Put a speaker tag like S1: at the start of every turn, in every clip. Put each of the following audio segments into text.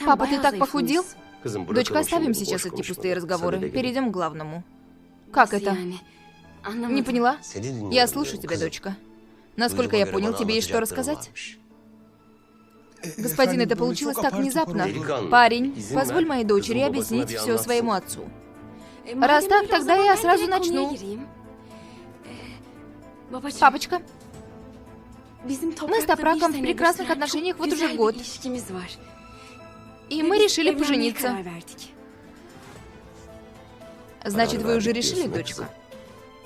S1: Папа, ты так похудел?
S2: Дочка,
S1: Дочка, оставим сейчас эти пустые разговоры. Перейдем к главному. Как это? Не поняла? Я слушаю тебя, дочка. Насколько я понял, тебе есть что рассказать? Господин, это получилось так внезапно. Парень, позволь моей дочери объяснить все своему отцу. Раз так, тогда я сразу начну. Папочка, мы с Топраком в прекрасных отношениях вот уже год. И мы решили пожениться. Значит, вы уже решили, дочка?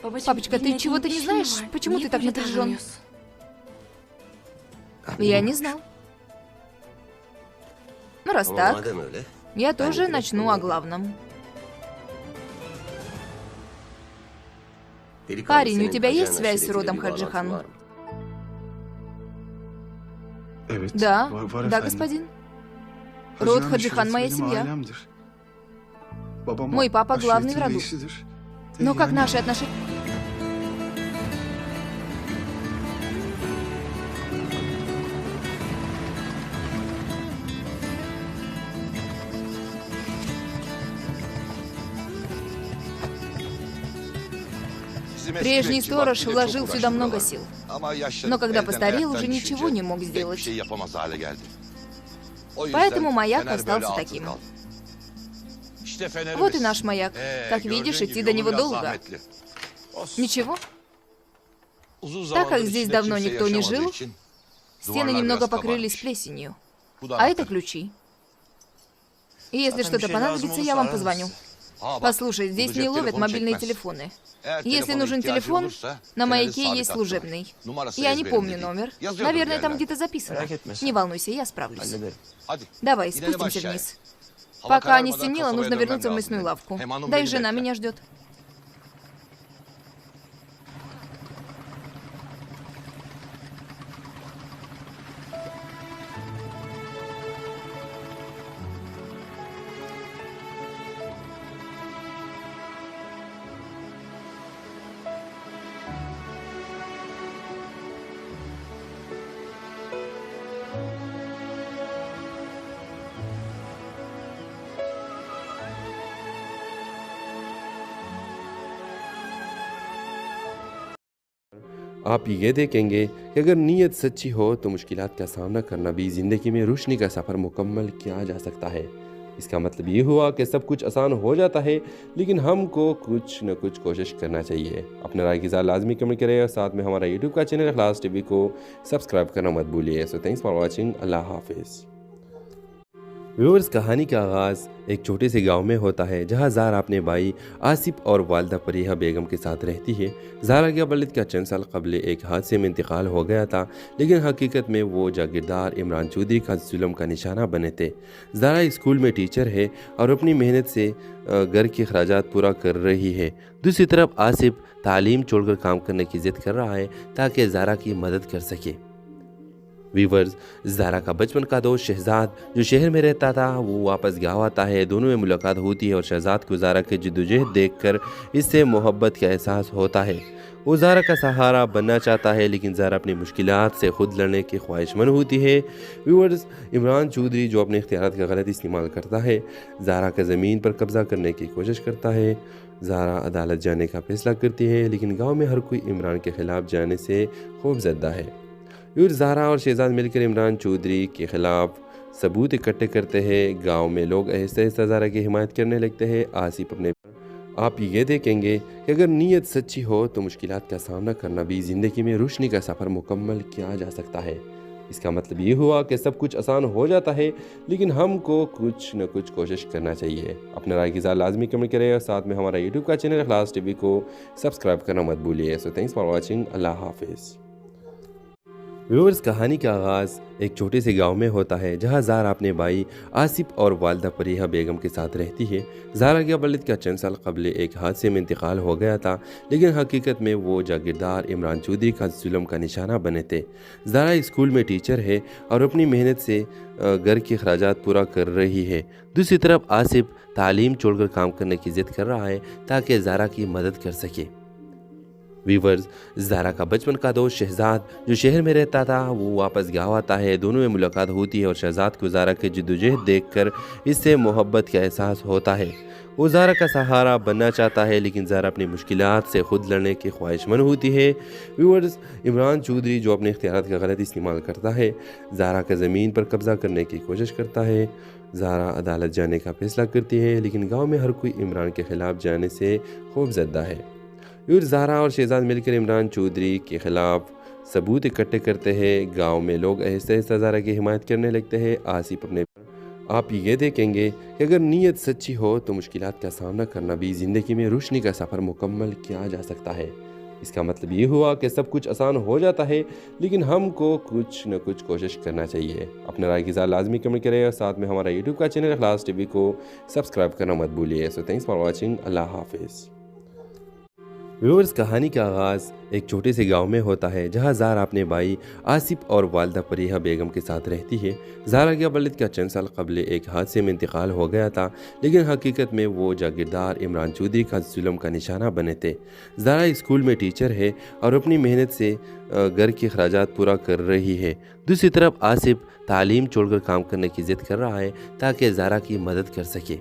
S1: Папочка, ты чего-то не знаешь? Почему ты так напряжен? Я не знал. Ну, раз так, я тоже начну о главном. Парень, у тебя есть связь с родом Хаджихан? Да, да, господин. Род Хаджихан — моя семья. Мой папа главный в роду. Но как наши отношения... Прежний сторож вложил сюда много сил. Но когда постарел, уже ничего не мог сделать. Поэтому маяк остался таким. Вот и наш маяк. Как видишь, идти до него долго. Ничего. Так как здесь давно никто не жил, стены немного покрылись плесенью. А это ключи. И если что-то понадобится, я вам позвоню. Послушай, здесь не ловят мобильные телефоны. Если нужен телефон, на маяке есть служебный. Я не помню номер. Наверное, там где-то записано. Не волнуйся, я справлюсь. Давай, спустимся вниз. Пока не стемнело, нужно вернуться в мясную лавку. Да и жена меня ждет.
S3: आप ये देखेंगे कि अगर नीयत सच्ची हो तो मुश्किलात का सामना करना भी ज़िंदगी में रोशनी का सफ़र मुकम्मल किया जा सकता है। इसका मतलब ये हुआ कि सब कुछ आसान हो जाता है, लेकिन हमको कुछ न कुछ कोशिश करना चाहिए। अपने राय के साथ लाजमी कमेंट करें और साथ में हमारा यूट्यूब का चैनल इखलास टीवी को सब्सक्राइब करना मत भूलिए। So thanks for watching. अल्लाह हाफिज़। व्यूअर्स, कहानी का आगाज़ एक छोटे से गांव में होता है जहां ज़ारा अपने भाई आसिफ और वालदा फरीहा बेगम के साथ रहती है। ज़ारा के वालिद का चंद साल कबल एक हादसे में इंतकाल हो गया था, लेकिन हकीकत में वो जागीरदार इमरान चौधरी का जुल्म का निशाना बने थे। ज़ारा स्कूल में टीचर है और अपनी मेहनत से घर के अखराजात पूरा कर रही है। दूसरी तरफ आसिफ तालीम छोड़कर काम करने की ज़िद कर रहा है ताकि ज़ारा की मदद कर सके। वीवर्स, ज़ारा का बचपन का दोस्त शहजाद जो शहर में रहता था वो वापस गाँव आता है। दोनों में मुलाकात होती है और शहजाद को ज़ारा की जद्दोजहद देखकर इससे मोहब्बत का एहसास होता है। वो ज़ारा का सहारा बनना चाहता है, लेकिन ज़ारा अपनी मुश्किलात से खुद लड़ने की ख्वाहिशमंद होती है। व्यूअर्स, इमरान चौधरी जो अपने इख्तियारात का गलत इस्तेमाल करता है, ज़ारा का ज़मीन पर कब्ज़ा करने की कोशिश करता है। ज़ारा अदालत जाने का फैसला करती है, लेकिन गाँव में हर कोई इमरान के ख़िलाफ़ जाने से खौफजदा है। फिर ज़ारा और शहजाद मिलकर इमरान चौधरी के ख़िलाफ़ सबूत इकट्ठे करते हैं। गांव में लोग आहिस्ता आहिस्ता ज़ारा की हिमायत करने लगते हैं। आसिफ अपने आप ये देखेंगे कि अगर नीयत सच्ची हो तो मुश्किलात का सामना करना भी ज़िंदगी में रोशनी का सफ़र मुकम्मल किया जा सकता है। इसका मतलब ये हुआ कि सब कुछ आसान हो जाता है, लेकिन हमको कुछ न कुछ कोशिश करना चाहिए। अपने राय के साथ लाजमी कमेंट करें और साथ में हमारा यूट्यूब का चैनल इखलास टीवी को सब्सक्राइब करना मत भूलिए। So thanks for watching. अल्लाह हाफिज़। व्यूअर्स, कहानी का आगाज़ एक छोटे से गांव में होता है जहां ज़ारा अपने भाई आसिफ और वालदा फरीहा बेगम के साथ रहती है। ज़ारा के वालिद का चंद साल कबल एक हादसे में इंतकाल हो गया था, लेकिन हकीकत में वो जागीरदार इमरान चौधरी का जुल्म का निशाना बने थे। ज़ारा स्कूल में टीचर है और अपनी मेहनत से घर के अखराजात पूरा कर रही है। दूसरी तरफ आसिफ तालीम छोड़कर काम करने की ज़िद कर रहा है ताकि ज़ारा की मदद कर सके। वीवर्स, ज़ारा का बचपन का दोस्त शहजाद जो शहर में रहता था वो वापस गाँव आता है। दोनों में मुलाकात होती है और शहजाद को ज़ारा की जद्दोजहद देखकर इससे मोहब्बत का एहसास होता है। वो ज़ारा का सहारा बनना चाहता है लेकिन ज़ारा अपनी मुश्किलात से खुद लड़ने की ख्वाहिशमंद होती है। व्यूअर्स, इमरान चौधरी जो अपने इख्तियारात का गलत इस्तेमाल करता है, ज़ारा का ज़मीन पर कब्ज़ा करने की कोशिश करता है। ज़ारा अदालत जाने का फैसला करती है लेकिन गाँव में हर कोई इमरान के ख़िलाफ़ जाने से खौफजदा है। और ज़ारा और शहजाद मिलकर इमरान चौधरी के ख़िलाफ़ सबूत इकट्ठे करते हैं। गांव में लोग आहिस्ता आहिस्ता ज़ारा की हिमायत करने लगते हैं। आसिफ अपने आप ये देखेंगे कि अगर नीयत सच्ची हो तो मुश्किलात का सामना करना भी ज़िंदगी में रोशनी का सफ़र मुकम्मल किया जा सकता है। इसका मतलब ये हुआ कि सब कुछ आसान हो जाता है लेकिन हमको कुछ न कुछ कोशिश करना चाहिए। अपने राय की इज़हार लाजमी कमेंट करें और साथ में हमारा यूट्यूब का चैनल इखलास टीवी को सब्सक्राइब करना मत भूलिए। So thanks for watching. अल्लाह हाफिज़। व्यूअर्स, कहानी का आगाज़ एक छोटे से गांव में होता है जहां ज़ारा अपने भाई आसिफ और वालदा फरीहा बेगम के साथ रहती है। ज़ारा के वालिद का चंद साल कबल एक हादसे में इंतकाल हो गया था लेकिन हकीकत में वो जागीरदार इमरान चौधरी का जुल्म का निशाना बने थे। ज़ारा स्कूल में टीचर है और अपनी मेहनत से घर के अखराजात पूरा कर रही है। दूसरी तरफ आसिफ तालीम छोड़कर काम करने की ज़िद कर रहा है ताकि ज़ारा की मदद कर सके।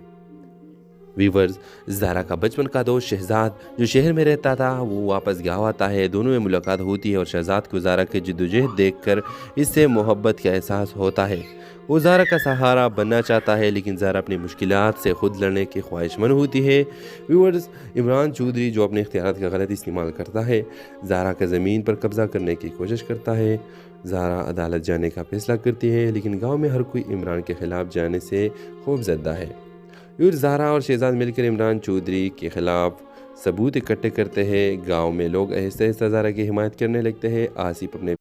S3: वीवर्स, ज़ारा का बचपन का दोस्त शहजाद जो शहर में रहता था वो वापस गाँव आता है। दोनों में मुलाकात होती है और शहजाद को ज़ारा की जद्दोजहद देखकर इससे मोहब्बत का एहसास होता है। वो ज़ारा का सहारा बनना चाहता है लेकिन ज़ारा अपनी मुश्किलात से खुद लड़ने की ख्वाहिशमंद होती है। व्यूअर्स, इमरान चौधरी जो अपने इख्तियारात का गलत इस्तेमाल करता है, ज़ारा का ज़मीन पर कब्ज़ा करने की कोशिश करता है। ज़ारा अदालत जाने का फैसला करती है लेकिन गाँव में हर कोई इमरान के ख़िलाफ़ जाने से खौफजदा है। और ज़ारा और शहजाद मिलकर इमरान चौधरी के ख़िलाफ़ सबूत इकट्ठे करते हैं। गांव में लोग आहिस्ता आहिस्ता ज़ारा की हिमायत करने लगते हैं। आसिफ अपने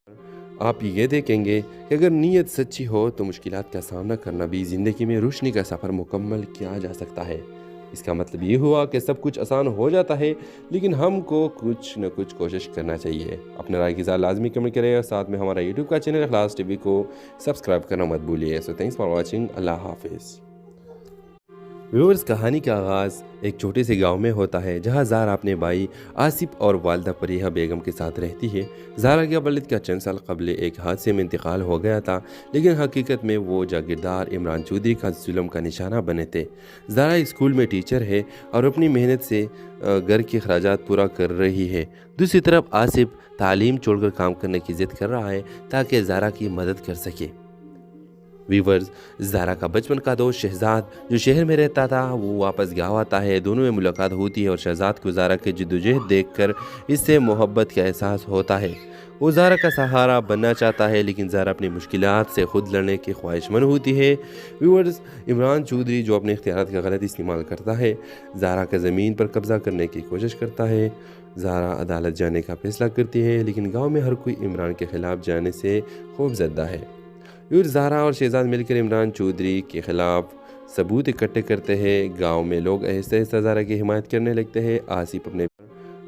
S3: आप ये देखेंगे कि अगर नीयत सच्ची हो तो मुश्किलात का सामना करना भी ज़िंदगी में रोशनी का सफ़र मुकम्मल किया जा सकता है। इसका मतलब ये हुआ कि सब कुछ आसान हो जाता है लेकिन हमको कुछ न कुछ कोशिश करना चाहिए। अपने राय की इज़हार लाजमी कमेंट करें और साथ में हमारा यूट्यूब का चैनल इखलास टीवी को सब्सक्राइब करना मत भूलिए। So thanks for watching. अल्लाह हाफिज़। व्यूअर्स, कहानी का आगाज़ एक छोटे से गांव में होता है जहां ज़ारा अपने भाई आसिफ और वालदा फरीहा बेगम के साथ रहती है। ज़ारा के वालिद का चंद साल कबल एक हादसे में इंतकाल हो गया था लेकिन हकीकत में वो जागीरदार इमरान चौधरी का जुल्म का निशाना बने थे। ज़ारा स्कूल में टीचर है और अपनी मेहनत से घर के अखराजात पूरा कर रही है। दूसरी तरफ आसिफ तालीम छोड़कर काम करने की ज़िद कर रहा है ताकि ज़ारा की मदद कर सके। वीवर्स, ज़ारा का बचपन का दोस्त शहजाद जो शहर में रहता था वो वापस गाँव आता है। दोनों में मुलाकात होती है और शहजाद को ज़ारा की जद्दोजहद देखकर इससे मोहब्बत का एहसास होता है। वो ज़ारा का सहारा बनना चाहता है लेकिन ज़ारा अपनी मुश्किलात से खुद लड़ने की ख्वाहिशमंद होती है। व्यूअर्स, इमरान चौधरी जो अपने इख्तियारात का गलत इस्तेमाल करता है, ज़ारा का ज़मीन पर कब्ज़ा करने की कोशिश करता है। ज़ारा अदालत जाने का फैसला करती है लेकिन गाँव में हर कोई इमरान के ख़िलाफ़ जाने से खौफजदा है। और ज़ारा और शहजाद मिलकर इमरान चौधरी के ख़िलाफ़ सबूत इकट्ठे करते हैं। गांव में लोग आहिस्ता आहिस्ता ज़ारा की हिमायत करने लगते हैं। आसिफ अपने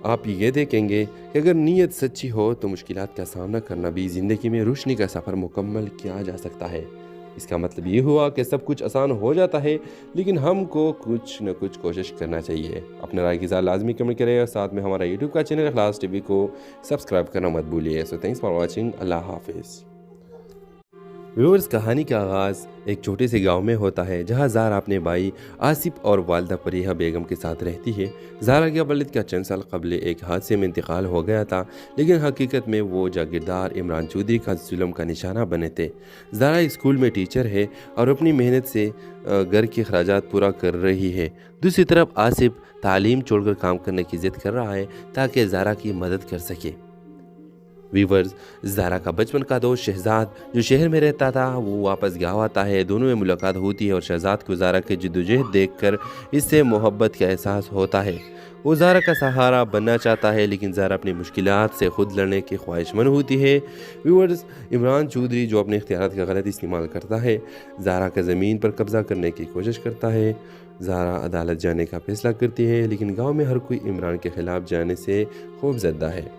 S3: आप ये देखेंगे कि अगर नीयत सच्ची हो तो मुश्किलात का सामना करना भी ज़िंदगी में रोशनी का सफ़र मुकम्मल किया जा सकता है। इसका मतलब ये हुआ कि सब कुछ आसान हो जाता है लेकिन हमको कुछ न कुछ कोशिश करना चाहिए। अपने राय की इज़हार लाजमी कमेंट करें और साथ में हमारा यूट्यूब का चैनल इखलास टीवी को सब्सक्राइब करना मत भूलिए। So thanks for watching. अल्लाह हाफिज़। व्यूअर्स, कहानी का आगाज़ एक छोटे से गांव में होता है जहां ज़ारा अपने भाई आसिफ और वालदा फरीहा बेगम के साथ रहती है। ज़ारा के वालिद का चंद साल कबल एक हादसे में इंतकाल हो गया था लेकिन हकीकत में वो जागीरदार इमरान चौधरी का जुल्म का निशाना बने थे। ज़ारा स्कूल में टीचर है और अपनी मेहनत से घर के अखराजात पूरा कर रही है। दूसरी तरफ आसिफ तालीम छोड़कर काम करने की ज़िद कर रहा है ताकि ज़ारा की मदद कर सके। वीवर्स, ज़ारा का बचपन का दोस्त शहजाद जो शहर में रहता था वो वापस गाँव आता है। दोनों में मुलाकात होती है और शहजाद को ज़ारा की जद्दोजहद देखकर इससे मोहब्बत का एहसास होता है। वो ज़ारा का सहारा बनना चाहता है लेकिन ज़ारा अपनी मुश्किलात से खुद लड़ने की ख्वाहिशमंद होती है। व्यूअर्स, इमरान चौधरी जो अपने इख्तियारात का गलत इस्तेमाल करता है, ज़ारा का ज़मीन पर कब्ज़ा करने की कोशिश करता है। ज़ारा अदालत जाने का फैसला करती है लेकिन गाँव में हर कोई इमरान के ख़िलाफ़ जाने से खौफजदा है।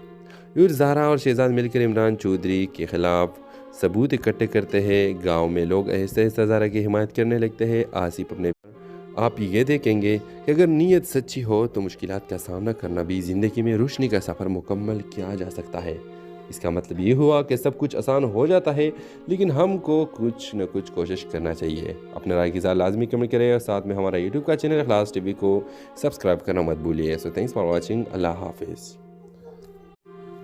S3: और ज़ारा और शहजाद मिलकर इमरान चौधरी के ख़िलाफ़ सबूत इकट्ठे करते हैं। गांव में लोग आहिस्ता आहिस्ता ज़ारा की हिमायत करने लगते हैं। आसिफ अपने آپ یہ دیکھیں گے کہ اگر نیت سچی ہو تو مشکلات کا سامنا کرنا بھی زندگی میں روشنی کا سفر مکمل کیا جا سکتا ہے۔ اس کا مطلب یہ ہوا کہ سب کچھ آسان ہو جاتا ہے، لیکن ہم کو کچھ نہ کچھ کوشش کرنا چاہیے۔ اپنے رائے کی ذات لازمی کمنٹ کریں اور ساتھ میں ہمارا یوٹیوب کا چینل اخلاص ٹی وی کو سبسکرائب کرنا مت بھولیے۔ سو تھینکس فار واچنگ۔ اللہ حافظ۔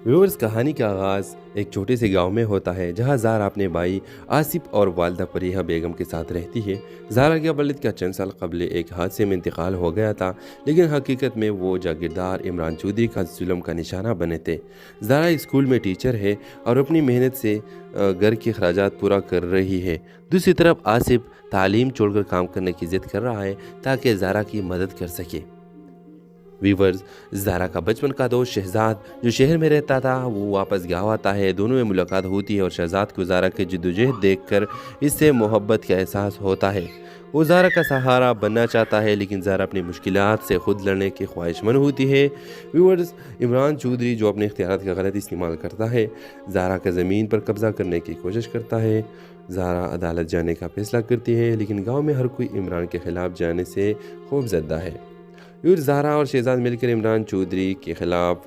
S3: ویورز، کہانی کا آغاز ایک چھوٹے سے گاؤں میں ہوتا ہے جہاں زہرا اپنے بھائی آصف اور والدہ پریحہ بیگم کے ساتھ رہتی ہے۔ زہرا کے والد کا چند سال قبل ایک حادثے میں انتقال ہو گیا تھا، لیکن حقیقت میں وہ جاگیردار عمران چودھری کا ظلم کا نشانہ بنے تھے۔ زہرا اسکول میں ٹیچر ہے اور اپنی محنت سے گھر کے اخراجات پورا کر رہی ہے۔ دوسری طرف آصف تعلیم چھوڑ کر کام کرنے کی ضد کر رہا ہے تاکہ زہرا کی مدد کر سکے۔ ویورز، زہرا کا بچپن کا دوست شہزاد جو شہر میں رہتا تھا وہ واپس گاؤں آتا ہے۔ دونوں میں ملاقات ہوتی ہے اور شہزاد کو زہرا کی جدوجہد دیکھ کر اس سے محبت کا احساس ہوتا ہے۔ وہ زہرا کا سہارا بننا چاہتا ہے، لیکن زہرا اپنی مشکلات سے خود لڑنے کی خواہش مند ہوتی ہے۔ ویورز، عمران چودھری جو اپنے اختیارات کا غلط استعمال کرتا ہے، زہرا کا زمین پر قبضہ کرنے کی کوشش کرتا ہے۔ زہرا عدالت جانے کا فیصلہ کرتی ہے، لیکن گاؤں میں ہر کوئی عمران کے خلاف جانے سے خوف زدہ ہے۔ زہرا اور شہزاد مل کر عمران چودھری کے خلاف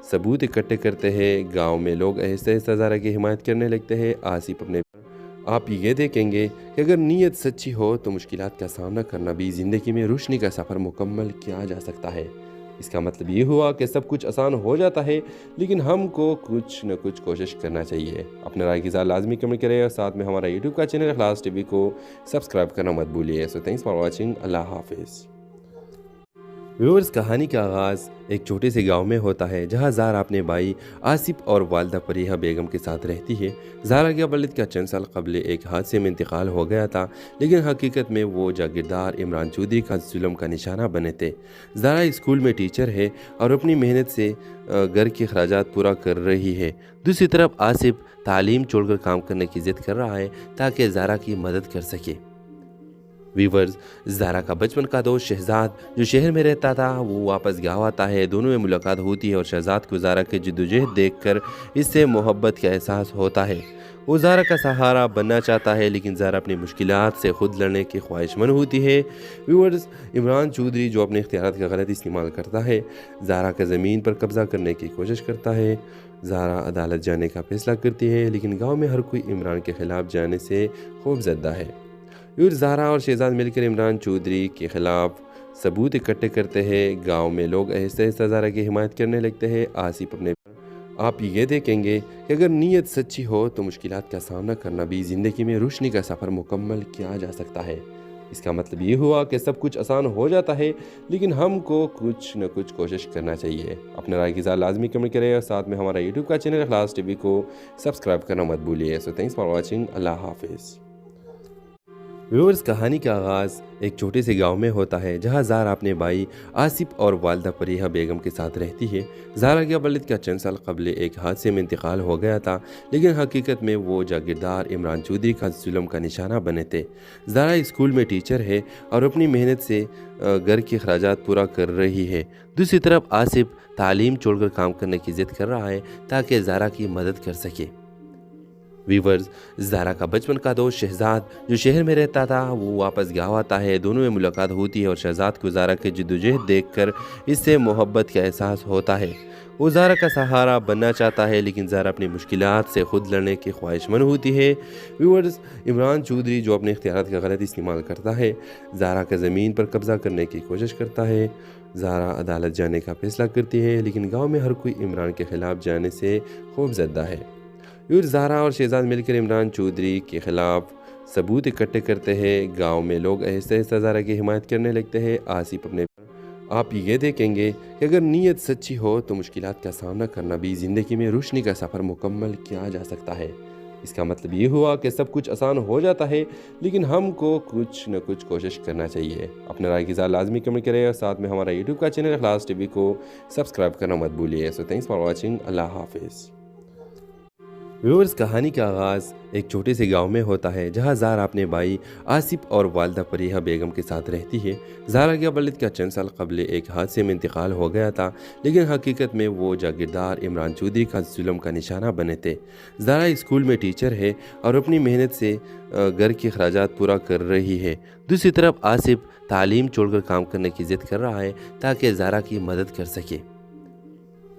S3: ثبوت اکٹھے کرتے ہیں۔ گاؤں میں لوگ آہستہ آہستہ زہرا کی حمایت کرنے لگتے ہیں۔ آصف اپنے آپ یہ دیکھیں گے کہ اگر نیت سچی ہو تو مشکلات کا سامنا کرنا بھی زندگی میں روشنی کا سفر مکمل کیا جا سکتا ہے۔ اس کا مطلب یہ ہوا کہ سب کچھ آسان ہو جاتا ہے، لیکن ہم کو کچھ نہ کچھ کوشش کرنا چاہیے۔ اپنے رائے کی ذات لازمی کمنٹ کریں اور ساتھ میں ہمارا یوٹیوب کا چینل اخلاص ٹی وی کو سبسکرائب کرنا مت بھولیے۔ سو تھینکس فار واچنگ۔ اللہ حافظ۔ ویورز، کہانی کا آغاز ایک چھوٹے سے گاؤں میں ہوتا ہے جہاں زہرا اپنے بھائی آصف اور والدہ پریحہ بیگم کے ساتھ رہتی ہے۔ زہرا کے والد کا چند سال قبل ایک حادثے میں انتقال ہو گیا تھا، لیکن حقیقت میں وہ جاگیردار عمران چودھری کا ظلم کا نشانہ بنے تھے۔ زہرا اسکول میں ٹیچر ہے اور اپنی محنت سے گھر کے اخراجات پورا کر رہی ہے۔ دوسری طرف آصف تعلیم چھوڑ کر کام کرنے کی ضد کر رہا ہے تاکہ زہرا کی مدد کر سکے۔ ویورز، زہرا کا بچپن کا دوست شہزاد جو شہر میں رہتا تھا وہ واپس گاؤں آتا ہے۔ دونوں میں ملاقات ہوتی ہے اور شہزاد کو زہرا کی جدوجہد دیکھ کر اس سے محبت کا احساس ہوتا ہے۔ وہ زہرا کا سہارا بننا چاہتا ہے، لیکن زہرا اپنی مشکلات سے خود لڑنے کی خواہش مند ہوتی ہے۔ ویورز، عمران چودھری جو اپنے اختیارات کا غلط استعمال کرتا ہے، زہرا کا زمین پر قبضہ کرنے کی کوشش کرتا ہے۔ زہرا عدالت جانے کا فیصلہ کرتی ہے، لیکن گاؤں میں ہر کوئی عمران کے خلاف جانے سے خوف زدہ ہے۔ زہرا اور شہزاد مل کر عمران چودھری کے خلاف ثبوت اکٹھے کرتے ہیں۔ گاؤں میں لوگ آہستہ آہستہ زہرا کی حمایت کرنے لگتے ہیں۔ آصف اپنے آپ یہ دیکھیں گے کہ اگر نیت سچی ہو تو مشکلات کا سامنا کرنا بھی زندگی میں روشنی کا سفر مکمل کیا جا سکتا ہے۔ اس کا مطلب یہ ہوا کہ سب کچھ آسان ہو جاتا ہے، لیکن ہم کو کچھ نہ کچھ کوشش کرنا چاہیے۔ اپنے رائے کی ذات لازمی کمنٹ کریں اور ساتھ میں ہمارا یوٹیوب کا چینل اخلاص ٹی وی کو سبسکرائب کرنا مت بھولیے۔ سو تھینکس فار واچنگ۔ اللہ حافظ۔ ویورز، کہانی کا آغاز ایک چھوٹے سے گاؤں میں ہوتا ہے جہاں زہرا اپنے بھائی آصف اور والدہ پریحہ بیگم کے ساتھ رہتی ہے۔ زہرا کے والد کا چند سال قبل ایک حادثے میں انتقال ہو گیا تھا، لیکن حقیقت میں وہ جاگیردار عمران چودھری کا ظلم کا نشانہ بنے تھے۔ زہرا اسکول میں ٹیچر ہے اور اپنی محنت سے گھر کے اخراجات پورا کر رہی ہے۔ دوسری طرف آصف تعلیم چھوڑ کر کام کرنے کی ضد کر رہا ہے تاکہ زہرا کی مدد کر سکے۔ ویورز، زہرا کا بچپن کا دوست شہزاد جو شہر میں رہتا تھا وہ واپس گاؤں آتا ہے۔ دونوں میں ملاقات ہوتی ہے اور شہزاد کو زہرا کی جدوجہد دیکھ کر اس سے محبت کا احساس ہوتا ہے۔ وہ زہرا کا سہارا بننا چاہتا ہے، لیکن زہرا اپنی مشکلات سے خود لڑنے کی خواہش مند ہوتی ہے۔ ویورز، عمران چودھری جو اپنے اختیارات کا غلط استعمال کرتا ہے، زہرا کا زمین پر قبضہ کرنے کی کوشش کرتا ہے۔ زہرا عدالت جانے کا فیصلہ کرتی ہے، لیکن گاؤں میں ہر کوئی عمران کے خلاف جانے سے خوف زدہ ہے۔ زہرا اور شہزاد مل کر عمران چودھری کے خلاف ثبوت اکٹھے کرتے ہیں۔ گاؤں میں لوگ آہستہ آہستہ زہرا کی حمایت کرنے لگتے ہیں۔ آصف اپنے آپ یہ دیکھیں گے کہ اگر نیت سچی ہو تو مشکلات کا سامنا کرنا بھی زندگی میں روشنی کا سفر مکمل کیا جا سکتا ہے۔ اس کا مطلب یہ ہوا کہ سب کچھ آسان ہو جاتا ہے، لیکن ہم کو کچھ نہ کچھ کوشش کرنا چاہیے۔ اپنے رائے کی ذات لازمی کمنٹ کریں اور ساتھ میں ہمارا یوٹیوب کا چینل اخلاص ٹی وی کو سبسکرائب کرنا مت بھولیے۔ سو تھینکس فار واچنگ۔ اللہ حافظ۔ व्यूअर्स, कहानी का आगाज़ एक छोटे से गांव में होता है जहां ज़ारा अपने भाई आसिफ और वालदा फरीहा बेगम के साथ रहती है। ज़ारा के वालिद का चंद साल कबल एक हादसे में इंतकाल हो गया था, लेकिन हकीकत में वो जागीरदार इमरान चौधरी का जुल्म का निशाना बने थे। ज़ारा स्कूल में टीचर है और अपनी मेहनत से घर के अखराजात पूरा कर रही है। दूसरी तरफ आसिफ तालीम छोड़कर काम करने की ज़िद कर रहा है ताकि ज़ारा की मदद कर सके।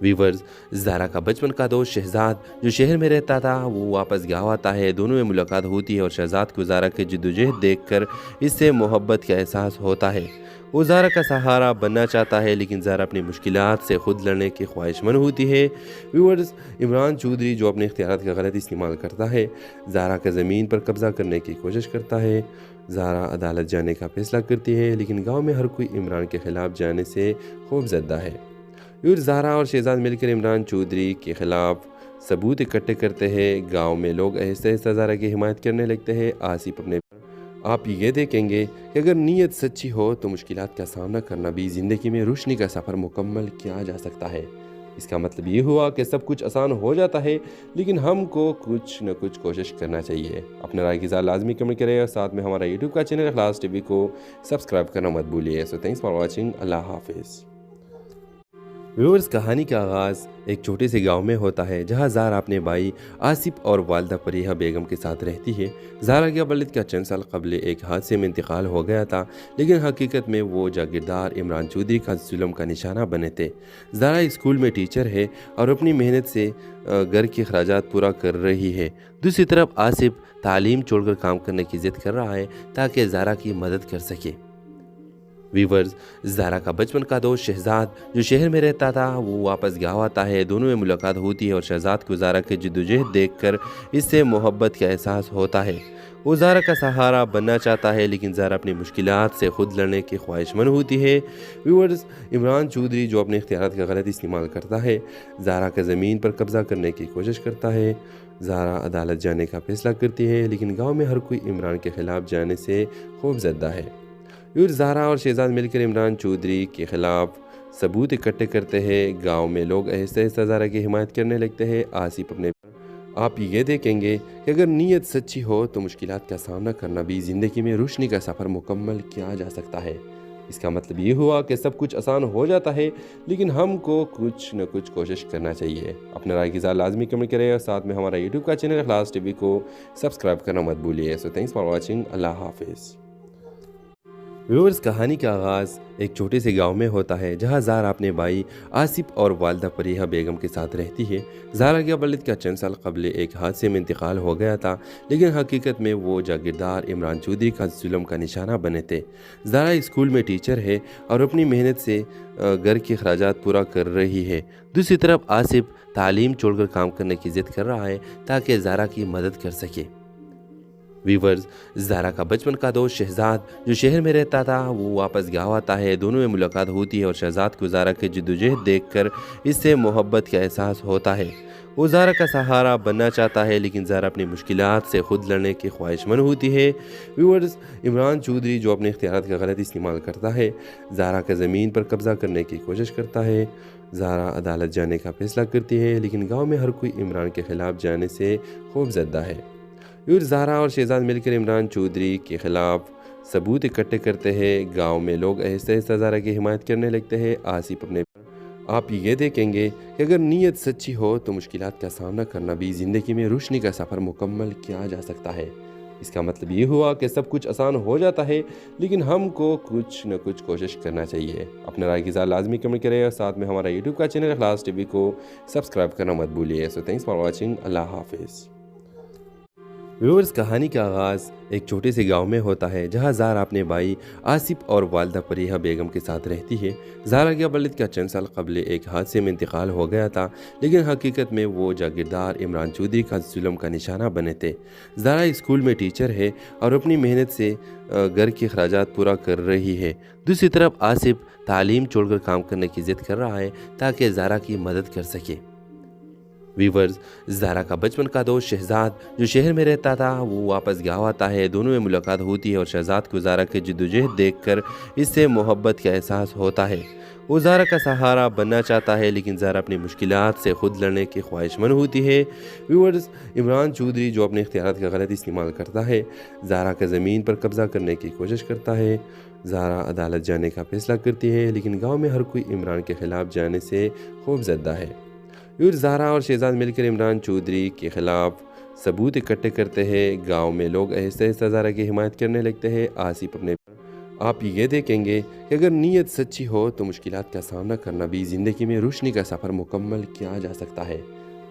S3: वीवर्स, ज़ारा का बचपन का दोस्त शहजाद जो शहर में रहता था वो वापस गाँव आता है। दोनों में मुलाकात होती है और शहजाद को ज़ारा की जद्दोजहद देखकर इससे मोहब्बत का एहसास होता है। वो ज़ारा का सहारा बनना चाहता है, लेकिन ज़ारा अपनी मुश्किलात से खुद लड़ने की ख्वाहिशमंद होती है। व्यूअर्स, इमरान चौधरी जो अपने इख्तियारात का गलत इस्तेमाल करता है, ज़ारा का ज़मीन पर कब्ज़ा करने की कोशिश करता है। ज़ारा अदालत जाने का फैसला करती है, लेकिन गाँव में हर कोई इमरान के ख़िलाफ़ जाने से खौफज़दा है। ज़ारा और शहजाद मिलकर इमरान चौधरी के ख़िलाफ़ सबूत इकट्ठे करते हैं। गांव में लोग आहिस्ता आहिस्ता ज़ारा की हिमायत करने लगते हैं। आसिफ अपने आप ये देखेंगे कि अगर नीयत सच्ची हो तो मुश्किलात का सामना करना भी ज़िंदगी में रोशनी का सफ़र मुकम्मल किया जा सकता है। इसका मतलब ये हुआ कि सब कुछ आसान हो जाता है, लेकिन हमको कुछ न कुछ कोशिश करना चाहिए। अपने राय की इज़हार लाजमी कमेंट करें और साथ में हमारा यूट्यूब का चैनल इखलास टीवी को सब्सक्राइब करना मत भूलिए। So thanks for watching. अल्लाह हाफिज़। व्यूअर्स, कहानी का आगाज़ एक छोटे से गांव में होता है जहां ज़ारा अपने भाई आसिफ और वालदा फरीहा बेगम के साथ रहती है। ज़ारा के वालिद का चंद साल कबल एक हादसे में इंतकाल हो गया था, लेकिन हकीकत में वो जागीरदार इमरान चौधरी का जुल्म का निशाना बने थे। ज़ारा स्कूल में टीचर है और अपनी मेहनत से घर के अखराजात पूरा कर रही है। दूसरी तरफ आसिफ तालीम छोड़कर काम करने की ज़िद कर रहा है ताकि ज़ारा की मदद कर सके। वीवर्स, ज़ारा का बचपन का दोस्त शहजाद जो शहर में रहता था वो वापस गाँव आता है। दोनों में मुलाकात होती है और शहजाद को ज़ारा की जद्दोजहद देखकर इससे मोहब्बत का एहसास होता है। वो ज़ारा का सहारा बनना चाहता है, लेकिन ज़ारा अपनी मुश्किलात से खुद लड़ने की ख्वाहिशमंद होती है। व्यूअर्स, इमरान चौधरी जो अपने इख्तियारात का गलत इस्तेमाल करता है, ज़ारा का ज़मीन पर कब्ज़ा करने की कोशिश करता है। ज़ारा अदालत जाने का फैसला करती है, लेकिन गाँव में हर कोई इमरान के ख़िलाफ़ जाने से खौफज़दा है। ज़ारा और शहजाद मिलकर इमरान चौधरी के ख़िलाफ़ सबूत इकट्ठे करते हैं। गांव में लोग आहिस्ता आहिस्ता ज़ारा की हिमायत करने लगते हैं। आसिफ अपने आप ये देखेंगे कि अगर नीयत सच्ची हो तो मुश्किलात का सामना करना भी ज़िंदगी में रोशनी का सफ़र मुकम्मल किया जा सकता है। इसका मतलब ये हुआ कि सब कुछ आसान हो जाता है, लेकिन हमको कुछ न कुछ कोशिश करना चाहिए। अपने राय की इज़हार लाजमी कमेंट करें और साथ में हमारा यूट्यूब का चैनल इखलास टीवी को सब्सक्राइब करना मत भूलिए। So thanks for watching. अल्लाह हाफिज़। व्यूअर्स, कहानी का आगाज़ एक छोटे से गांव में होता है जहां ज़ारा अपने भाई आसिफ और वालदा फरीहा बेगम के साथ रहती है। ज़ारा के वालिद का चंद साल कबल एक हादसे में इंतकाल हो गया था, लेकिन हकीकत में वो जागीरदार इमरान चौधरी का जुल्म का निशाना बने थे। ज़ारा स्कूल में टीचर है और अपनी मेहनत से घर के अखराजात पूरा कर रही है। दूसरी तरफ आसिफ तालीम छोड़कर काम करने की ज़िद कर रहा है ताकि ज़ारा की मदद कर सके। वीवर्स, ज़ारा का बचपन का दोस्त शहजाद जो शहर में रहता था वो वापस गाँव आता है। दोनों में मुलाकात होती है और शहजाद को ज़ारा की जद्दोजहद देखकर इससे मोहब्बत का एहसास होता है। वो ज़ारा का सहारा बनना चाहता है, लेकिन ज़ारा अपनी मुश्किलात से खुद लड़ने की ख्वाहिशमंद होती है। व्यूअर्स, इमरान चौधरी जो अपने इख्तियारात का गलत इस्तेमाल करता है, ज़ारा का ज़मीन पर कब्ज़ा करने की कोशिश करता है। ज़ारा अदालत जाने का फैसला करती है, लेकिन गाँव में हर कोई इमरान के ख़िलाफ़ जाने से खौफज़दा है। ज़ारा और शहजाद मिलकर इमरान चौधरी के ख़िलाफ़ सबूत इकट्ठे करते हैं। गांव में लोग आहिस्ता आहिस्ता ज़ारा की हिमायत करने लगते हैं। आसिफ अपने आप ये देखेंगे कि अगर नीयत सच्ची हो तो मुश्किलात का सामना करना भी ज़िंदगी में रोशनी का सफ़र मुकम्मल किया जा सकता है। इसका मतलब ये हुआ कि सब कुछ आसान हो जाता है, लेकिन हमको कुछ न कुछ कोशिश करना चाहिए। अपने राय की इज़हार लाजमी कमेंट करें और साथ में हमारा यूट्यूब का चैनल इखलास टीवी को सब्सक्राइब करना मत भूलिए। So thanks for watching. अल्लाह हाफिज़। व्यूअर्स, कहानी का आगाज़ एक छोटे से गांव में होता है जहां ज़ारा अपने भाई आसिफ और वालदा फरीहा बेगम के साथ रहती है। ज़ारा के वालिद का चंद साल कबल एक हादसे में इंतकाल हो गया था, लेकिन हकीकत में वो जागीरदार इमरान चौधरी का जुल्म का निशाना बने थे। ज़ारा स्कूल में टीचर है और अपनी मेहनत से घर के अखराजात पूरा कर रही है। दूसरी तरफ आसिफ तालीम छोड़कर काम करने की ज़िद कर रहा है ताकि ज़ारा की मदद कर सके। वीवर्स, ज़ारा का बचपन का दोस्त शहजाद जो शहर में रहता था वो वापस गाँव आता है। दोनों में मुलाकात होती है और शहजाद को ज़ारा की जद्दोजहद देखकर इससे मोहब्बत का एहसास होता है। وہ زہرا کا سہارا بننا چاہتا ہے لیکن زہرا اپنی مشکلات سے خود لڑنے کی خواہش مند ہوتی ہے۔ ویورز، عمران چودھری جو اپنے اختیارات کا غلط استعمال کرتا ہے، زہرا کا زمین پر قبضہ کرنے کی کوشش کرتا ہے۔ زہرا عدالت جانے کا فیصلہ کرتی ہے لیکن گاؤں میں ہر کوئی عمران کے خلاف جانے سے خوف زدہ ہے۔ ویورز، زہرا اور شہزاد مل کر عمران چودھری کے خلاف ثبوت اکٹھے کرتے ہیں۔ گاؤں میں لوگ آہستہ آہستہ زہرا کی حمایت کرنے لگتے ہیں۔ آصف اپنے آپ یہ دیکھیں گے کہ اگر نیت سچی ہو تو مشکلات کا سامنا کرنا بھی زندگی میں روشنی کا سفر مکمل کیا جا سکتا ہے۔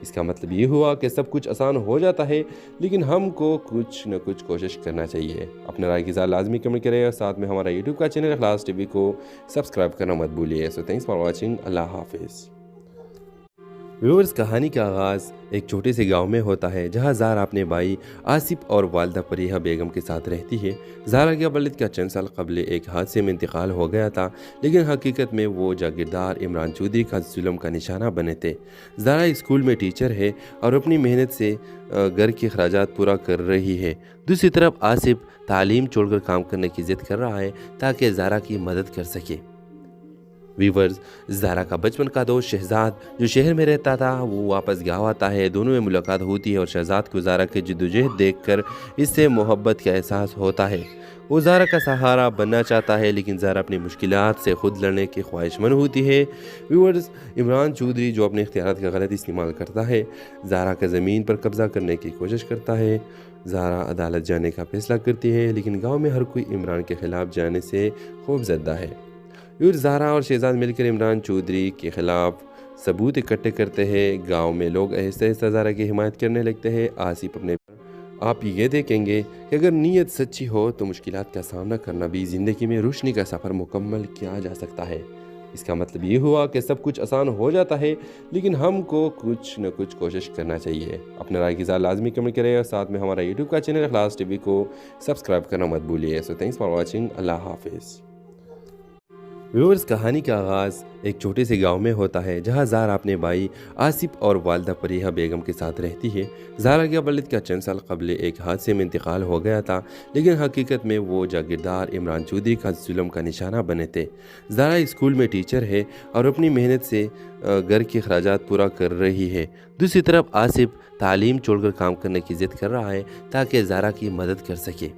S3: اس کا مطلب یہ ہوا کہ سب کچھ آسان ہو جاتا ہے لیکن ہم کو کچھ نہ کچھ کوشش کرنا چاہیے۔ اپنے رائے کی اظہار لازمی کمنٹ کریں اور ساتھ میں ہمارا یوٹیوب کا چینل اخلاص ٹی وی کو سبسکرائب کرنا مت بھولیے۔ سو تھینکس فار واچنگ۔ اللہ حافظ۔ ویورز، کہانی کا آغاز ایک چھوٹے سے گاؤں میں ہوتا ہے جہاں زہرا اپنے بھائی آصف اور والدہ پریحہ بیگم کے ساتھ رہتی ہے۔ زہرا کے والد کا چند سال قبل ایک حادثے میں انتقال ہو گیا تھا لیکن حقیقت میں وہ جاگیردار عمران چودھری کا ظلم کا نشانہ بنے تھے۔ زہرا اسکول میں ٹیچر ہے اور اپنی محنت سے گھر کے اخراجات پورا کر رہی ہے۔ دوسری طرف آصف تعلیم چھوڑ کر کام کرنے کی ضد کر رہا ہے تاکہ زہرا کی مدد کر سکے۔ ویورز، زہرا کا بچپن کا دوست شہزاد جو شہر میں رہتا تھا وہ واپس گاؤں آتا ہے۔ دونوں میں ملاقات ہوتی ہے اور شہزاد کو زہرا کی جدوجہد دیکھ کر اس سے محبت کا احساس ہوتا ہے۔ وہ زہرا کا سہارا بننا چاہتا ہے لیکن زہرا اپنی مشکلات سے خود لڑنے کی خواہش مند ہوتی ہے۔ ویورز، عمران چودھری جو اپنے اختیارات کا غلط استعمال کرتا ہے، زہرا کا زمین پر قبضہ کرنے کی کوشش کرتا ہے۔ زہرا عدالت جانے کا فیصلہ کرتی ہے لیکن گاؤں میں ہر کوئی عمران کے خلاف جانے سے خوف زدہ ہے۔ ویورز، زہرا اور شہزاد مل کر عمران چودھری کے خلاف ثبوت اکٹھے کرتے ہیں۔ گاؤں میں لوگ آہستہ آہستہ زہرا کی حمایت کرنے لگتے ہیں۔ آصف اپنے آپ یہ دیکھیں گے کہ اگر نیت سچی ہو تو مشکلات کا سامنا کرنا بھی زندگی میں روشنی کا سفر مکمل کیا جا سکتا ہے۔ اس کا مطلب یہ ہوا کہ سب کچھ آسان ہو جاتا ہے لیکن ہم کو کچھ نہ کچھ کوشش کرنا چاہیے۔ اپنے رائے کی اظہار لازمی کمنٹ کریں اور ساتھ میں ہمارا یوٹیوب کا چینل اخلاص ٹی وی کو سبسکرائب کرنا مت بھولیے۔ سو تھینکس فار واچنگ۔ اللہ حافظ۔ ویورز، کہانی کا آغاز ایک چھوٹے سے گاؤں میں ہوتا ہے جہاں زہرا اپنے بھائی آصف اور والدہ پریحہ بیگم کے ساتھ رہتی ہے۔ زہرا کے والد کا چند سال قبل ایک حادثے میں انتقال ہو گیا تھا لیکن حقیقت میں وہ جاگیردار عمران چودھری کا ظلم کا نشانہ بنے تھے۔ زہرا اسکول میں ٹیچر ہے اور اپنی محنت سے گھر کے اخراجات پورا کر رہی ہے۔ دوسری طرف آصف تعلیم چھوڑ کر کام کرنے کی ضد کر رہا ہے تاکہ زہرا کی مدد کر سکے۔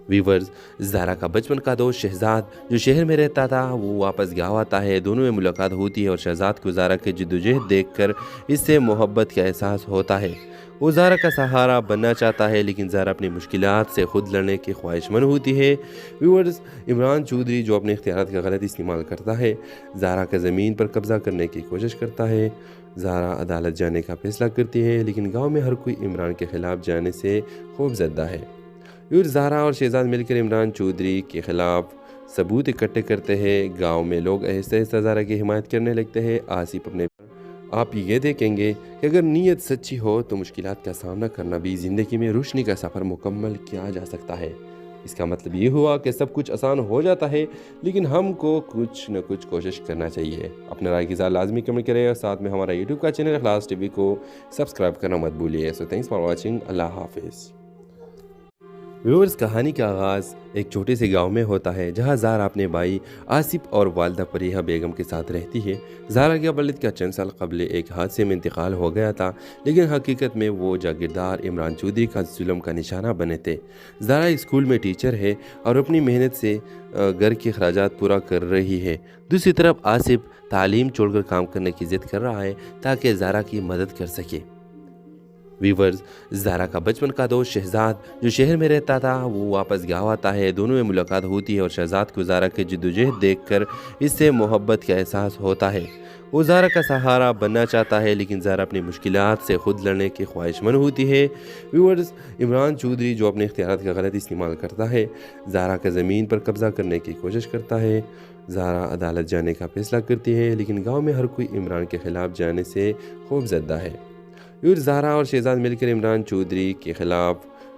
S3: ویورز، زہرا کا بچپن کا دوست شہزاد جو شہر میں رہتا تھا وہ واپس گاؤں آتا ہے۔ دونوں میں ملاقات ہوتی ہے اور شہزاد کو زہرا کی جدوجہد دیکھ کر اس سے محبت کا احساس ہوتا ہے۔ وہ زہرا کا سہارا بننا چاہتا ہے لیکن زہرا اپنی مشکلات سے خود لڑنے کی خواہش مند ہوتی ہے۔ ویورز، عمران چودھری جو اپنے اختیارات کا غلط استعمال کرتا ہے، زہرا کا زمین پر قبضہ کرنے کی کوشش کرتا ہے۔ زہرا عدالت جانے کا فیصلہ کرتی ہے لیکن گاؤں میں ہر کوئی عمران کے خلاف جانے سے خوف زدہ ہے۔ ویورز، زہرا اور شہزاد مل کر عمران چودھری کے خلاف ثبوت اکٹھے کرتے ہیں۔ گاؤں میں لوگ آہستہ آہستہ زہرا کی حمایت کرنے لگتے ہیں۔ آصف اپنے آپ یہ دیکھیں گے کہ اگر نیت سچی ہو تو مشکلات کا سامنا کرنا بھی زندگی میں روشنی کا سفر مکمل کیا جا سکتا ہے۔ اس کا مطلب یہ ہوا کہ سب کچھ آسان ہو جاتا ہے لیکن ہم کو کچھ نہ کچھ کوشش کرنا چاہیے۔ اپنے رائے کی اظہار لازمی کمنٹ کریں اور ساتھ میں ہمارا یوٹیوب کا چینل اخلاص ٹی وی کو سبسکرائب کرنا مت بھولیے۔ سو تھینکس فار واچنگ۔ اللہ حافظ۔ ویورز، کہانی کا آغاز ایک چھوٹے سے گاؤں میں ہوتا ہے جہاں زہرا اپنے بھائی آصف اور والدہ پریحہ بیگم کے ساتھ رہتی ہے۔ زہرا کے والد کا چند سال قبل ایک حادثے میں انتقال ہو گیا تھا لیکن حقیقت میں وہ جاگیردار عمران چودھری کا ظلم کا نشانہ بنے تھے۔ زہرا اسکول میں ٹیچر ہے اور اپنی محنت سے گھر کے اخراجات پورا کر رہی ہے۔ دوسری طرف آصف تعلیم چھوڑ کر کام کرنے کی ضد کر رہا ہے تاکہ زہرا کی مدد کر سکے۔ ویورز، زہرا کا بچپن کا دوست شہزاد جو شہر میں رہتا تھا وہ واپس گاؤں آتا ہے۔ دونوں میں ملاقات ہوتی ہے اور شہزاد کو زہرا کی جدوجہد دیکھ کر اس سے محبت کا احساس ہوتا ہے۔ وہ زہرا کا سہارا بننا چاہتا ہے لیکن زہرا اپنی مشکلات سے خود لڑنے کی خواہش مند ہوتی ہے۔ ویورز، عمران چودھری جو اپنے اختیارات کا غلط استعمال کرتا ہے، زہرا کا زمین پر قبضہ کرنے کی کوشش کرتا ہے۔ زہرا عدالت جانے کا فیصلہ کرتی ہے لیکن گاؤں میں ہر کوئی عمران کے خلاف جانے سے خوف زدہ ہے۔ ویورز، زہرا اور شہزاد مل کر عمران چودھری کے خلاف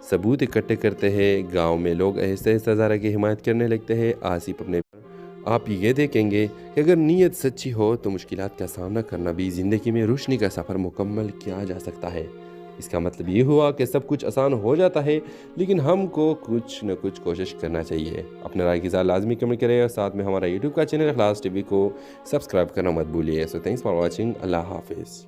S3: ثبوت اکٹھے کرتے ہیں۔ گاؤں میں لوگ آہستہ آہستہ زہرا کی حمایت کرنے لگتے ہیں۔ آصف اپنے آپ یہ دیکھیں گے کہ اگر نیت سچی ہو تو مشکلات کا سامنا کرنا بھی زندگی میں روشنی کا سفر مکمل کیا جا سکتا ہے۔ اس کا مطلب یہ ہوا کہ سب کچھ آسان ہو جاتا ہے، لیکن ہم کو کچھ نہ کچھ کوشش کرنا چاہیے۔ اپنے رائے کی اظہار لازمی کمنٹ کریں اور ساتھ میں ہمارا یوٹیوب کا چینل اخلاص ٹی وی کو سبسکرائب کرنا مت بھولیے۔ سو تھینکس فار واچنگ، اللہ حافظ۔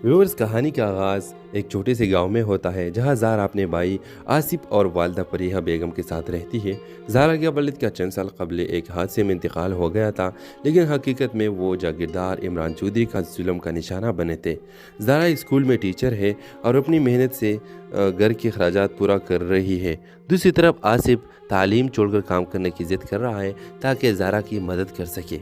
S3: ویورز، کہانی کا آغاز ایک چھوٹے سے گاؤں میں ہوتا ہے جہاں زہرا اپنے بھائی آصف اور والدہ فریحہ بیگم کے ساتھ رہتی ہے۔ زہرا کے والد کا چند سال قبل ایک حادثے میں انتقال ہو گیا تھا، لیکن حقیقت میں وہ جاگیردار عمران چودھری کا ظلم کا نشانہ بنے تھے۔ زہرا اسکول میں ٹیچر ہے اور اپنی محنت سے گھر کے اخراجات پورا کر رہی ہے۔ دوسری طرف آصف تعلیم چھوڑ کر کام کرنے کی ضد کر رہا ہے تاکہ زہرا کی مدد کر سکے۔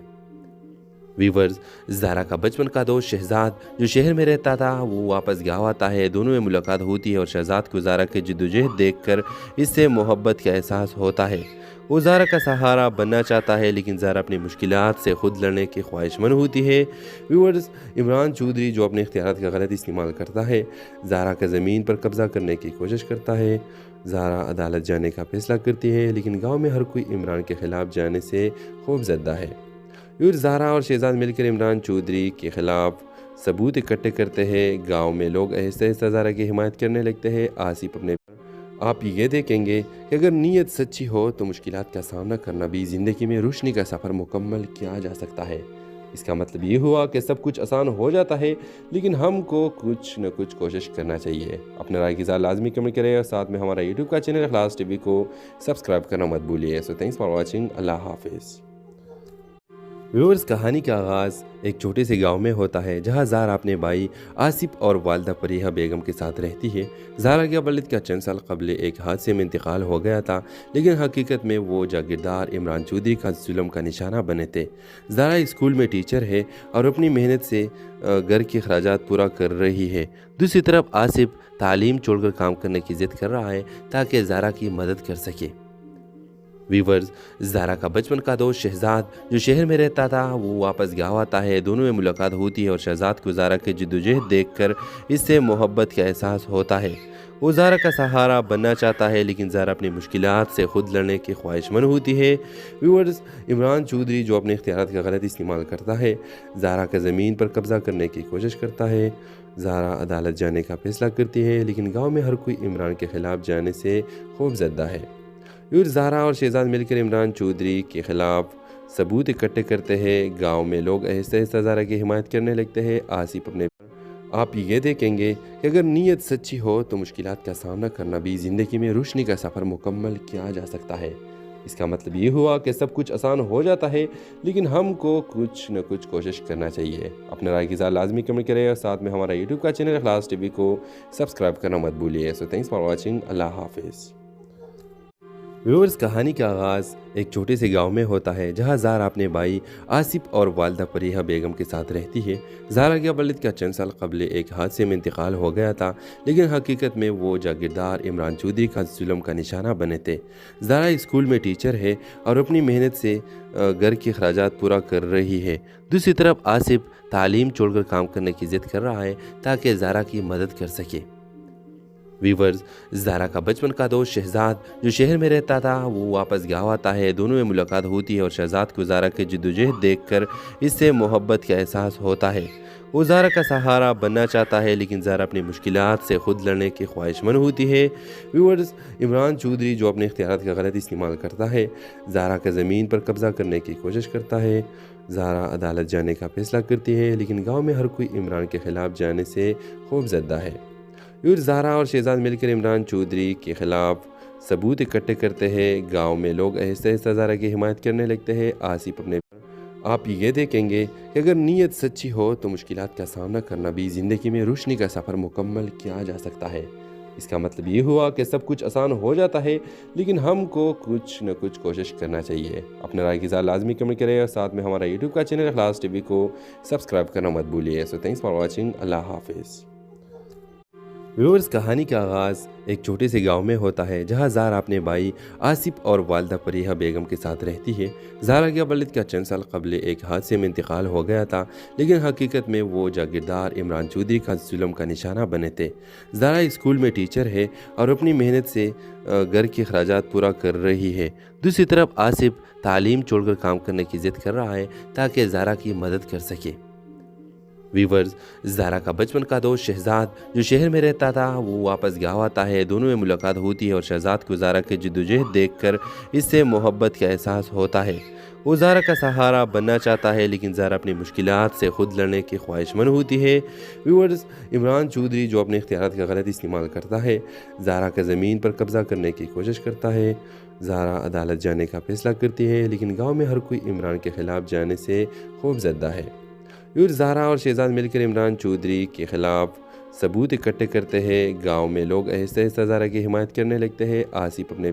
S3: ویورز، زہرا کا بچپن کا دوست شہزاد جو شہر میں رہتا تھا وہ واپس گاؤں آتا ہے۔ دونوں میں ملاقات ہوتی ہے اور شہزاد کو زہرا کی جدوجہد دیکھ کر اس سے محبت کا احساس ہوتا ہے۔ وہ زہرا کا سہارا بننا چاہتا ہے، لیکن زہرا اپنی مشکلات سے خود لڑنے کی خواہش مند ہوتی ہے۔ ویورز، عمران چودھری جو اپنے اختیارات کا غلط استعمال کرتا ہے، زہرا کا زمین پر قبضہ کرنے کی کوشش کرتا ہے۔ زہرا عدالت جانے کا فیصلہ کرتی ہے، لیکن گاؤں میں ہر کوئی عمران کے خلاف جانے سے خوف زدہ ہے۔ زہرا اور شہزاد مل کر عمران چودھری کے خلاف ثبوت اکٹھے کرتے ہیں۔ گاؤں میں لوگ آہستہ آہستہ زہرا کی حمایت کرنے لگتے ہیں۔ آصف اپنے آپ یہ دیکھیں گے کہ اگر نیت سچی ہو تو مشکلات کا سامنا کرنا بھی زندگی میں روشنی کا سفر مکمل کیا جا سکتا ہے۔ اس کا مطلب یہ ہوا کہ سب کچھ آسان ہو جاتا ہے، لیکن ہم کو کچھ نہ کچھ کوشش کرنا چاہیے۔ اپنے رائے کی اظہار لازمی کمنٹ کریں اور ساتھ میں ہمارا یوٹیوب کا چینل اخلاص ٹی وی کو سبسکرائب کرنا مت بھولیے۔ سو تھینکس فار واچنگ، اللہ حافظ۔ ویورز، کہانی کا آغاز ایک چھوٹے سے گاؤں میں ہوتا ہے جہاں زہرا اپنے بھائی آصف اور والدہ فریحہ بیگم کے ساتھ رہتی ہے۔ زہرا کے والد کا چند سال قبل ایک حادثے میں انتقال ہو گیا تھا، لیکن حقیقت میں وہ جاگیردار عمران چودھری کا ظلم کا نشانہ بنے تھے۔ زہرا اسکول میں ٹیچر ہے اور اپنی محنت سے گھر کے اخراجات پورا کر رہی ہے۔ دوسری طرف آصف تعلیم چھوڑ کر کام کرنے کی ضد کر رہا ہے تاکہ زہرا کی مدد کر سکے۔ ویورز، زہرا کا بچپن کا دوست شہزاد جو شہر میں رہتا تھا وہ واپس گاؤں آتا ہے۔ دونوں میں ملاقات ہوتی ہے اور شہزاد کو زہرا کی جدوجہد دیکھ کر اس سے محبت کا احساس ہوتا ہے۔ وہ زہرا کا سہارا بننا چاہتا ہے، لیکن زہرا اپنی مشکلات سے خود لڑنے کی خواہش مند ہوتی ہے۔ ویورز، عمران چودھری جو اپنے اختیارات کا غلط استعمال کرتا ہے، زہرا کا زمین پر قبضہ کرنے کی کوشش کرتا ہے۔ زہرا عدالت جانے کا فیصلہ کرتی ہے، لیکن گاؤں میں ہر کوئی عمران کے خلاف جانے سے خوف زدہ ہے۔ زہرا اور شہزاد مل کر عمران چودھری کے خلاف ثبوت اکٹھے کرتے ہیں۔ گاؤں میں لوگ آہستہ آہستہ زہرا کی حمایت کرنے لگتے ہیں۔ آصف اپنے آپ یہ دیکھیں گے کہ اگر نیت سچی ہو تو مشکلات کا سامنا کرنا بھی زندگی میں روشنی کا سفر مکمل کیا جا سکتا ہے۔ اس کا مطلب یہ ہوا کہ سب کچھ آسان ہو جاتا ہے، لیکن ہم کو کچھ نہ کچھ کوشش کرنا چاہیے۔ اپنے رائے کی اظہار لازمی کمنٹ کریں اور ساتھ میں ہمارا یوٹیوب کا چینل اخلاص ٹی وی کو سبسکرائب کرنا مت بھولیے۔ سو تھینکس فار واچنگ، اللہ حافظ۔ ویورز، کہانی کا آغاز ایک چھوٹے سے گاؤں میں ہوتا ہے جہاں زہرا اپنے بھائی آصف اور والدہ فریحہ بیگم کے ساتھ رہتی ہے۔ زہرا کے والد کا چند سال قبل ایک حادثے میں انتقال ہو گیا تھا، لیکن حقیقت میں وہ جاگیردار عمران چودھری کا ظلم کا نشانہ بنے تھے۔ زہرا اسکول میں ٹیچر ہے اور اپنی محنت سے گھر کے اخراجات پورا کر رہی ہے۔ دوسری طرف آصف تعلیم چھوڑ کر کام کرنے کی ضد کر رہا ہے تاکہ زہرا کی مدد کر سکے۔ ویورز، عمران چودھری جو اپنے اختیارات کا غلط استعمال کرتا ہے، زہرا کا زمین پر قبضہ کرنے کی کوشش کرتا ہے۔ زہرا عدالت جانے کا فیصلہ کرتی ہے، لیکن گاؤں میں ہر کوئی عمران کے خلاف جانے سے خوف زدہ ہے۔ ویورز، زہرا کا بچپن کا دوست شہزاد جو شہر میں رہتا تھا وہ واپس گاؤں آتا ہے۔ دونوں میں ملاقات ہوتی ہے اور شہزاد کو زہرا کی جدوجہد دیکھ کر اس سے محبت کا احساس ہوتا ہے۔ وہ زہرا کا سہارا بننا چاہتا ہے، لیکن زہرا اپنی مشکلات سے خود لڑنے کی خواہش مند ہوتی ہے۔ ویورز، عمران چودھری جو اپنے اختیارات کا غلط استعمال کرتا ہے، زہرا کا زمین پر قبضہ کرنے کی کوشش کرتا ہے۔ زہرا عدالت جانے کا فیصلہ کرتی ہے، لیکن گاؤں میں ہر کوئی عمران کے خلاف جانے سے خوف زدہ ہے۔ زہرا اور شہزاد مل کر عمران چودھری کے خلاف ثبوت اکٹھے کرتے ہیں۔ گاؤں میں لوگ آہستہ آہستہ زہرا کی حمایت کرنے لگتے ہیں۔ آصف اپنے آپ یہ دیکھیں گے کہ اگر نیت سچی ہو تو مشکلات کا سامنا کرنا بھی زندگی میں روشنی کا سفر مکمل کیا جا سکتا ہے۔ اس کا مطلب یہ ہوا کہ سب کچھ آسان ہو جاتا ہے، لیکن ہم کو کچھ نہ کچھ کوشش کرنا چاہیے۔ اپنے رائے کی اظہار لازمی کمنٹ کریں اور ساتھ میں ہمارا یوٹیوب کا چینل اخلاص ٹی وی کو سبسکرائب کرنا مت بھولیے۔ سو تھینکس فار واچنگ، اللہ حافظ۔ ویورز، کہانی کا آغاز ایک چھوٹے سے گاؤں میں ہوتا ہے جہاں زہرا اپنے بھائی آصف اور والدہ فریحہ بیگم کے ساتھ رہتی ہے۔ زہرا کے والد کا چند سال قبل ایک حادثے میں انتقال ہو گیا تھا، لیکن حقیقت میں وہ جاگیردار عمران چودھری کا ظلم کا نشانہ بنے تھے۔ زہرا اسکول میں ٹیچر ہے اور اپنی محنت سے گھر کے اخراجات پورا کر رہی ہے۔ دوسری طرف آصف تعلیم چھوڑ کر کام کرنے کی ضد کر رہا ہے تاکہ زہرا کی مدد کر سکے۔ वीवर्स, ज़ारा का बचपन का दोस्त शहजाद जो शहर में रहता था वो वापस गाँव आता है। दोनों में मुलाकात होती है और शहजाद को ज़ारा की जद्दोजहद देखकर इससे मोहब्बत का एहसास होता है। वो ज़ारा का सहारा बनना चाहता है लेकिन ज़ारा अपनी मुश्किलात से खुद लड़ने की ख्वाहिशमंद होती है। व्यूअर्स, इमरान चौधरी जो अपने इख्तियारात का गलत इस्तेमाल करता है, ज़ारा का ज़मीन पर कब्ज़ा करने की कोशिश करता है। ज़ारा अदालत जाने का फैसला करती है लेकिन गाँव में हर कोई इमरान के ख़िलाफ़ जाने से खौफजदा है। और ज़ारा और शहजाद मिलकर इमरान चौधरी के ख़िलाफ़ सबूत इकट्ठे करते हैं। गांव में लोग आहिस्ता आहिस्ता ज़ारा की हिमायत करने लगते हैं। आसिफ अपने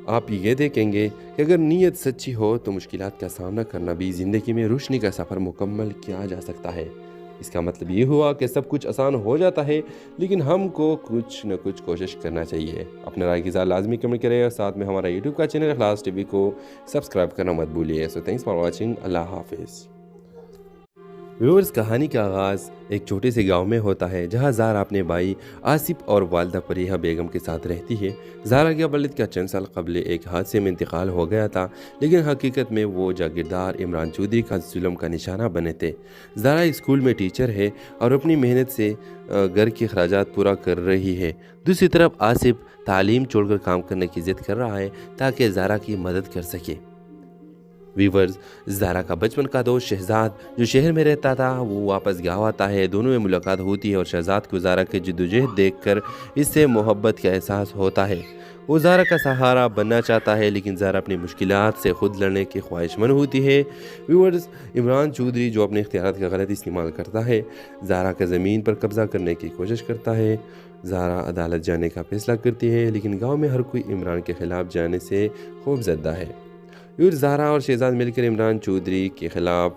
S3: आप ये देखेंगे कि अगर नीयत सच्ची हो तो मुश्किलात का सामना करना भी ज़िंदगी में रोशनी का सफ़र मुकम्मल किया जा सकता है। इसका मतलब ये हुआ कि सब कुछ आसान हो जाता है लेकिन हमको कुछ न कुछ कोशिश करना चाहिए। अपने राय की लाजमी कमेंट करें और साथ में हमारा यूट्यूब का चैनल इखलास टीवी को सब्सक्राइब करना मत भूलिए। So thanks for watching. अल्लाह हाफिज़। व्यूअर्स, कहानी का आगाज़ एक छोटे से गांव में होता है जहां ज़ारा अपने भाई आसिफ और वालदा फरीहा बेगम के साथ रहती है। ज़ारा के वालिद का चंद साल कबल एक हादसे में इंतकाल हो गया था लेकिन हकीकत में वो जागीरदार इमरान चौधरी का जुल्म का निशाना बने थे। ज़ारा स्कूल में टीचर है और अपनी मेहनत से घर के अखराजात पूरा कर रही है। दूसरी तरफ आसिफ तालीम छोड़कर काम करने की ज़िद कर रहा है ताकि ज़ारा की मदद कर सके। वीवर्स, ज़ारा का बचपन का दोस्त शहजाद जो शहर में रहता था वो वापस गाँव आता है। दोनों में मुलाकात होती है और शहजाद को ज़ारा की जद्दोजहद देखकर इससे मोहब्बत का एहसास होता है। वो ज़ारा का सहारा बनना चाहता है लेकिन ज़ारा अपनी मुश्किलात से खुद लड़ने की ख्वाहिशमंद होती है। व्यूअर्स, इमरान चौधरी जो अपने इख्तियारात का गलत इस्तेमाल करता है, ज़ारा का ज़मीन पर कब्ज़ा करने की कोशिश करता है। ज़ारा अदालत जाने का फैसला करती है लेकिन गाँव में हर कोई इमरान के ख़िलाफ़ जाने से खौफजदा है। और ज़ारा और शहजाद मिलकर इमरान चौधरी के ख़िलाफ़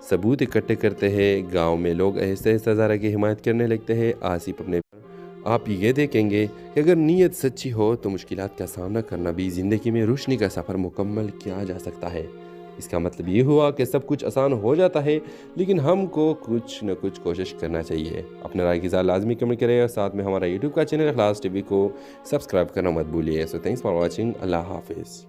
S3: सबूत इकट्ठे करते हैं। गांव में लोग आहिस्ता आहिस्ता ज़ारा की हिमायत करने लगते हैं। आसिफ अपने आप ये देखेंगे कि अगर नीयत सच्ची हो तो मुश्किलात का सामना करना भी ज़िंदगी में रोशनी का सफ़र मुकम्मल किया जा सकता है। इसका मतलब ये हुआ कि सब कुछ आसान हो जाता है लेकिन हमको कुछ न कुछ कोशिश करना चाहिए। अपने राय की लाजमी कमेंट करें और साथ में हमारा यूट्यूब का चैनल इखलास टीवी को सब्सक्राइब करना मत भूलिए। So thanks for watching. अल्लाह हाफिज़।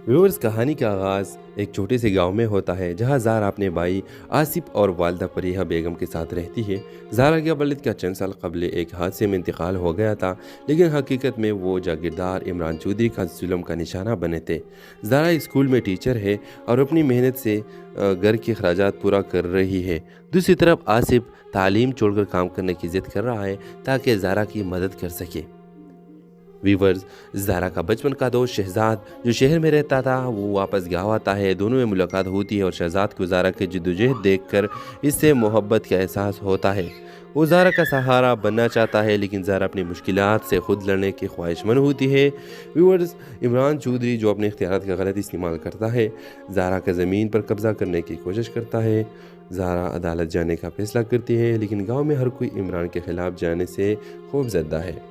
S3: व्यूअर्स, कहानी का आगाज़ एक छोटे से गांव में होता है जहां ज़ारा अपने भाई आसिफ और वालदा फरीहा बेगम के साथ रहती है। ज़ारा के वालिद का चंद साल कबल एक हादसे में इंतकाल हो गया था लेकिन हकीकत में वो जागीरदार इमरान चौधरी का जुल्म का निशाना बने थे। ज़ारा स्कूल में टीचर है और अपनी मेहनत से घर के अखराजात पूरा कर रही है। दूसरी तरफ आसिफ तालीम छोड़कर काम करने की ज़िद कर रहा है ताकि ज़ारा की मदद कर सके। वीवर्स, ज़ारा का बचपन का दोस्त शहजाद जो शहर में रहता था वो वापस गाँव आता है। दोनों में मुलाकात होती है और शहजाद को ज़ारा की जद्दोजहद देखकर इससे मोहब्बत का एहसास होता है। वो ज़ारा का सहारा बनना चाहता है लेकिन ज़ारा अपनी मुश्किलात से खुद लड़ने की ख्वाहिशमंद होती है। व्यूअर्स, इमरान चौधरी जो अपने इख्तियारात का गलत इस्तेमाल करता है, ज़ारा का ज़मीन पर कब्ज़ा करने की कोशिश करता है। ज़ारा अदालत जाने का फैसला करती है लेकिन गाँव में हर कोई इमरान के ख़िलाफ़ जाने से खौफजदा है।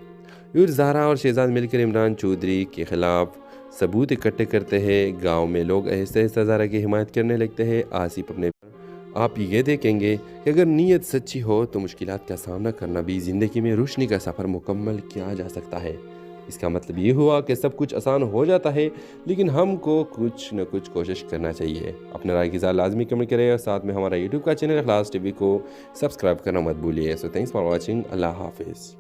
S3: और ज़ारा और शहजाद मिलकर इमरान चौधरी के ख़िलाफ़ सबूत इकट्ठे करते हैं। गांव में लोग आहिस्ता आहिस्ता ज़ारा की हिमायत करने लगते हैं। आसिफ अपने आप ये देखेंगे कि अगर नीयत सच्ची हो तो मुश्किलात का सामना करना भी ज़िंदगी में रोशनी का सफ़र मुकम्मल किया जा सकता है। इसका मतलब ये हुआ कि सब कुछ आसान हो जाता है लेकिन हमको कुछ न कुछ कोशिश करना चाहिए। अपने राय की लाजमी कमेंट करें और साथ में हमारा यूट्यूब का चैनल इखलास टीवी को सब्सक्राइब करना मत भूलिए। So thanks for watching. अल्लाह हाफिज़।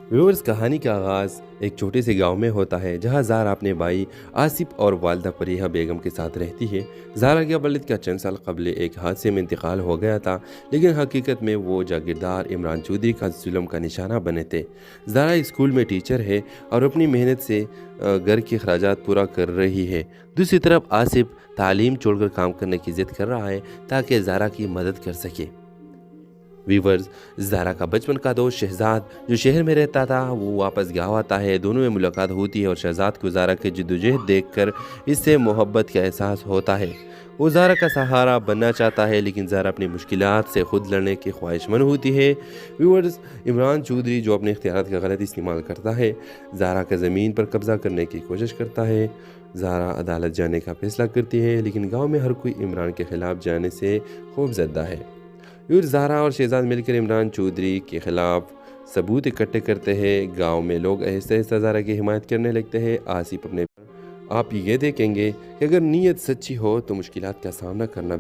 S3: व्यूअर्स, कहानी का आगाज़ एक छोटे से गांव में होता है जहां ज़ारा अपने भाई आसिफ और वालदा फरीहा बेगम के साथ रहती है। ज़ारा के वालिद का चंद साल कबल एक हादसे में इंतकाल हो गया था लेकिन हकीकत में वो जागीरदार इमरान चौधरी का जुल्म का निशाना बने थे। ज़ारा स्कूल में टीचर है और अपनी मेहनत से घर के अखराजात पूरा कर रही है। दूसरी तरफ आसिफ तालीम छोड़कर काम करने की ज़िद कर रहा है ताकि ज़ारा की मदद कर सके। वीवर्स, ज़ारा का बचपन का दोस्त शहजाद जो शहर में रहता था वो वापस गाँव आता है। दोनों में मुलाकात होती है और शहजाद को ज़ारा की जद्दोजहद देखकर इससे मोहब्बत का एहसास होता है। वो ज़ारा का सहारा बनना चाहता है लेकिन ज़ारा अपनी मुश्किलात से खुद लड़ने की ख्वाहिशमंद होती है। व्यूअर्स, इमरान चौधरी जो अपने इख्तियारात का गलत इस्तेमाल करता है, ज़ारा का ज़मीन पर कब्ज़ा करने की कोशिश करता है। ज़ारा अदालत जाने का फैसला करती है लेकिन गाँव में हर कोई इमरान के ख़िलाफ़ जाने से खौफजदा है। और ज़ारा और शहजाद मिलकर इमरान चौधरी के ख़िलाफ़ सबूत इकट्ठे करते हैं। गांव में लोग आहिस्ता आहिस्ता ज़ारा की हिमायत करने लगते हैं। आसिफ अपने आप ये देखेंगे कि अगर नीयत सच्ची हो तो मुश्किलात का सामना करना